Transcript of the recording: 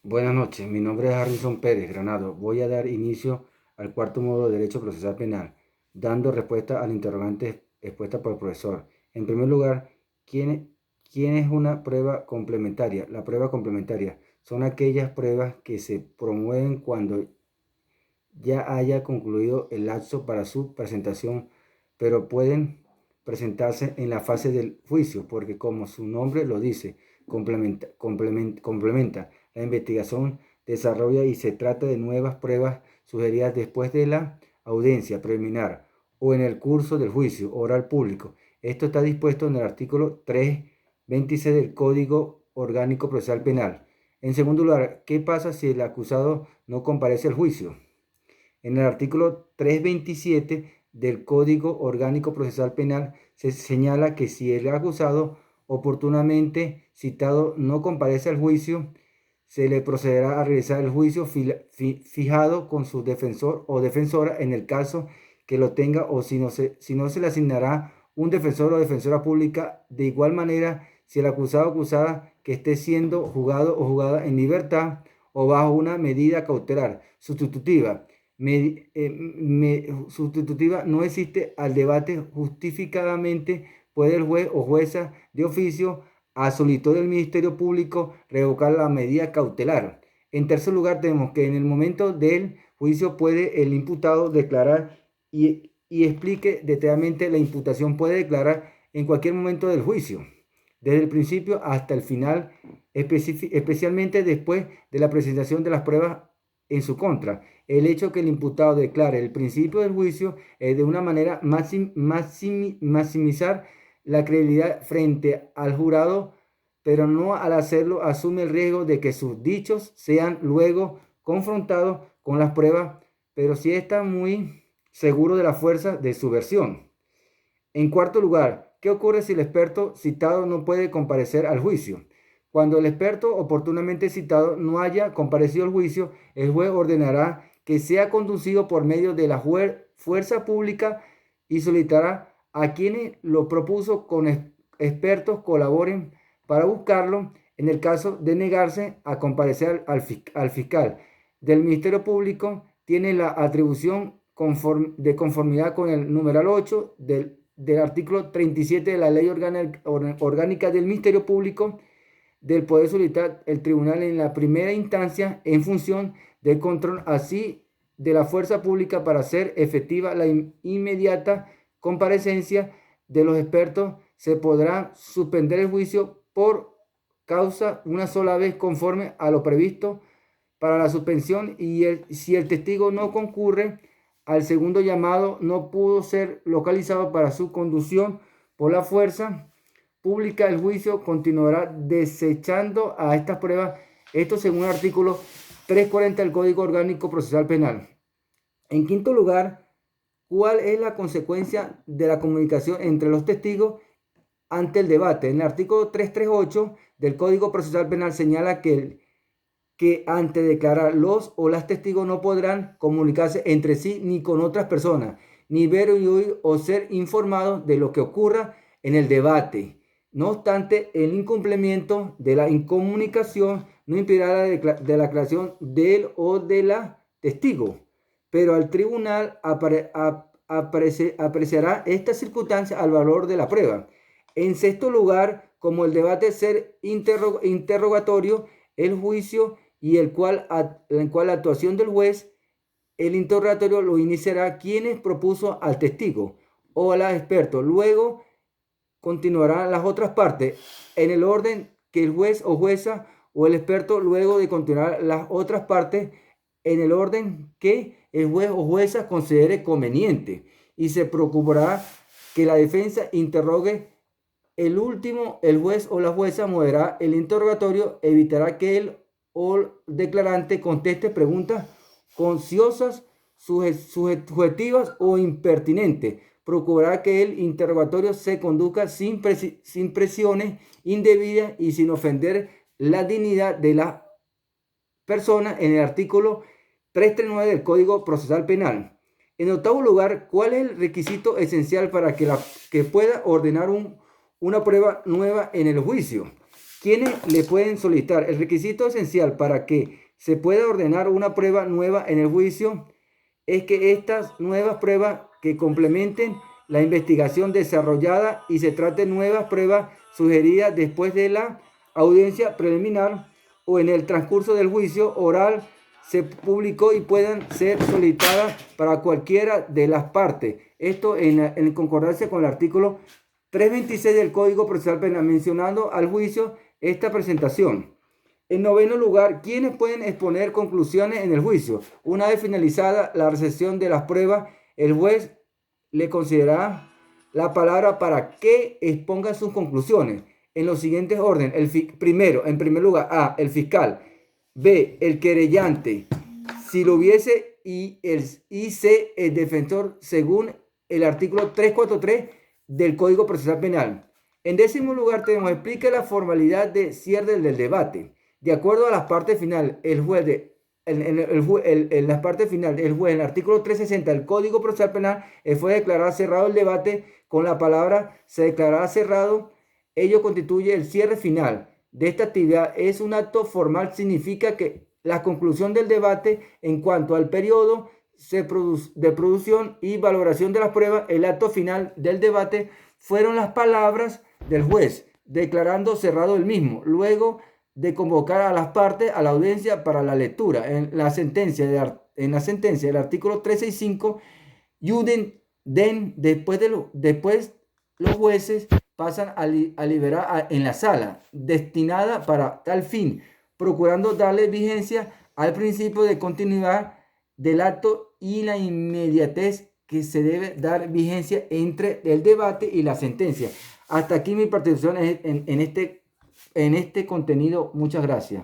Buenas noches, mi nombre es Harrison Pérez Granado. Voy a dar inicio al cuarto módulo de Derecho Procesal Penal, dando respuesta a la interrogante expuesta por el profesor. En primer lugar, ¿quién es una prueba complementaria? La prueba complementaria son aquellas pruebas que se promueven cuando ya haya concluido el lapso para su presentación, pero pueden presentarse en la fase del juicio, porque como su nombre lo dice, complementa la investigación, desarrolla y se trata de nuevas pruebas sugeridas después de la audiencia preliminar o en el curso del juicio oral público. Esto está dispuesto en el artículo 326 del Código Orgánico Procesal Penal. En segundo lugar, ¿qué pasa si el acusado no comparece al juicio? En el artículo 327 del Código Orgánico Procesal Penal se señala que si el acusado oportunamente citado no comparece al juicio, se le procederá a realizar el juicio fijado con su defensor o defensora en el caso que lo tenga, o si no se le asignará un defensor o defensora pública. De igual manera, si el acusado o acusada que esté siendo juzgado o juzgada en libertad o bajo una medida cautelar sustitutiva sustitutiva no existe al debate justificadamente, puede el juez o jueza de oficio, a solicitud del Ministerio Público, revocar la medida cautelar. En tercer lugar, tenemos que en el momento del juicio puede el imputado declarar y explique detalladamente la imputación. Puede declarar en cualquier momento del juicio, desde el principio hasta el final, especialmente después de la presentación de las pruebas en su contra. El hecho que el imputado declare el principio del juicio es de una manera maximizar la credibilidad frente al jurado, pero no al hacerlo asume el riesgo de que sus dichos sean luego confrontados con las pruebas, pero sí está muy seguro de la fuerza de su versión. En cuarto lugar, ¿qué ocurre si el experto citado no puede comparecer al juicio? Cuando el experto oportunamente citado no haya comparecido al juicio, el juez ordenará que sea conducido por medio de la fuerza pública y solicitará a quienes lo propuso con expertos colaboren para buscarlo. En el caso de negarse a comparecer al fiscal del Ministerio Público, tiene la atribución de conformidad con el numeral 8 del artículo 37 de la Ley Orgánica del Ministerio Público, del poder solicitar el tribunal en la primera instancia en función del control así de la fuerza pública para hacer efectiva la inmediata comparecencia de los expertos. Se podrá suspender el juicio por causa una sola vez conforme a lo previsto para la suspensión, y si el testigo no concurre al segundo llamado, no pudo ser localizado para su conducción por la fuerza pública, el juicio continuará desechando a estas pruebas. Esto según el artículo 340 del Código Orgánico Procesal Penal. En quinto lugar, ¿cuál es la consecuencia de la comunicación entre los testigos ante el debate? En el artículo 338 del Código Procesal Penal señala que ante declarar los o las testigos no podrán comunicarse entre sí ni con otras personas, ni ver y oír o ser informados de lo que ocurra en el debate. No obstante, el incumplimiento de la incomunicación no impedirá la aclaración del o de la testigo, pero al tribunal apreciará esta circunstancia al valor de la prueba. En sexto lugar, como el debate ser interrogatorio, el juicio y en cual la actuación del juez, el interrogatorio lo iniciará quienes propuso al testigo o al experto. Luego continuarán las otras partes en el orden que el juez o jueza o el experto, luego de continuar las otras partes en el orden que el juez o jueza considere conveniente, y se procurará que la defensa interrogue el último. El juez o la jueza moderará el interrogatorio, evitará que el o declarante conteste preguntas conciosas, subjetivas o impertinentes. Procurará que el interrogatorio se conduzca sin presiones indebidas y sin ofender la dignidad de la persona en el artículo 339 del Código Procesal Penal. En octavo lugar, ¿cuál es el requisito esencial para que pueda ordenar una prueba nueva en el juicio? ¿Quiénes le pueden solicitar? El requisito esencial para que se pueda ordenar una prueba nueva en el juicio es que estas nuevas pruebas que complementen la investigación desarrollada y se traten nuevas pruebas sugeridas después de la audiencia preliminar o en el transcurso del juicio oral se publicó y puedan ser solicitadas para cualquiera de las partes. Esto en concordancia con el artículo 326 del Código Procesal Penal, mencionando al juicio esta presentación. En noveno lugar, ¿quiénes pueden exponer conclusiones en el juicio? Una vez finalizada la recepción de las pruebas, el juez le concederá la palabra para que exponga sus conclusiones en los siguientes orden. Primero, en primer lugar, A, el fiscal; B, el querellante, si lo hubiese, y C, el defensor, según el artículo 343 del Código Procesal Penal. En décimo lugar, tenemos: explica la formalidad de cierre del debate. De acuerdo a las partes finales, el juez en la parte final, el juez, en el artículo 360 del Código Procesal Penal, fue declarar cerrado el debate con la palabra "se declarará cerrado". Ello constituye el cierre final de esta actividad. Es un acto formal, significa que la conclusión del debate en cuanto al periodo de producción y valoración de las pruebas. El acto final del debate fueron las palabras del juez declarando cerrado el mismo, luego de convocar a las partes a la audiencia para la lectura. En la sentencia del artículo 365, después los jueces pasan a liberar en la sala destinada para tal fin, procurando darle vigencia al principio de continuidad del acto y la inmediatez que se debe dar vigencia entre el debate y la sentencia. Hasta aquí mi participación en este contenido. Muchas gracias.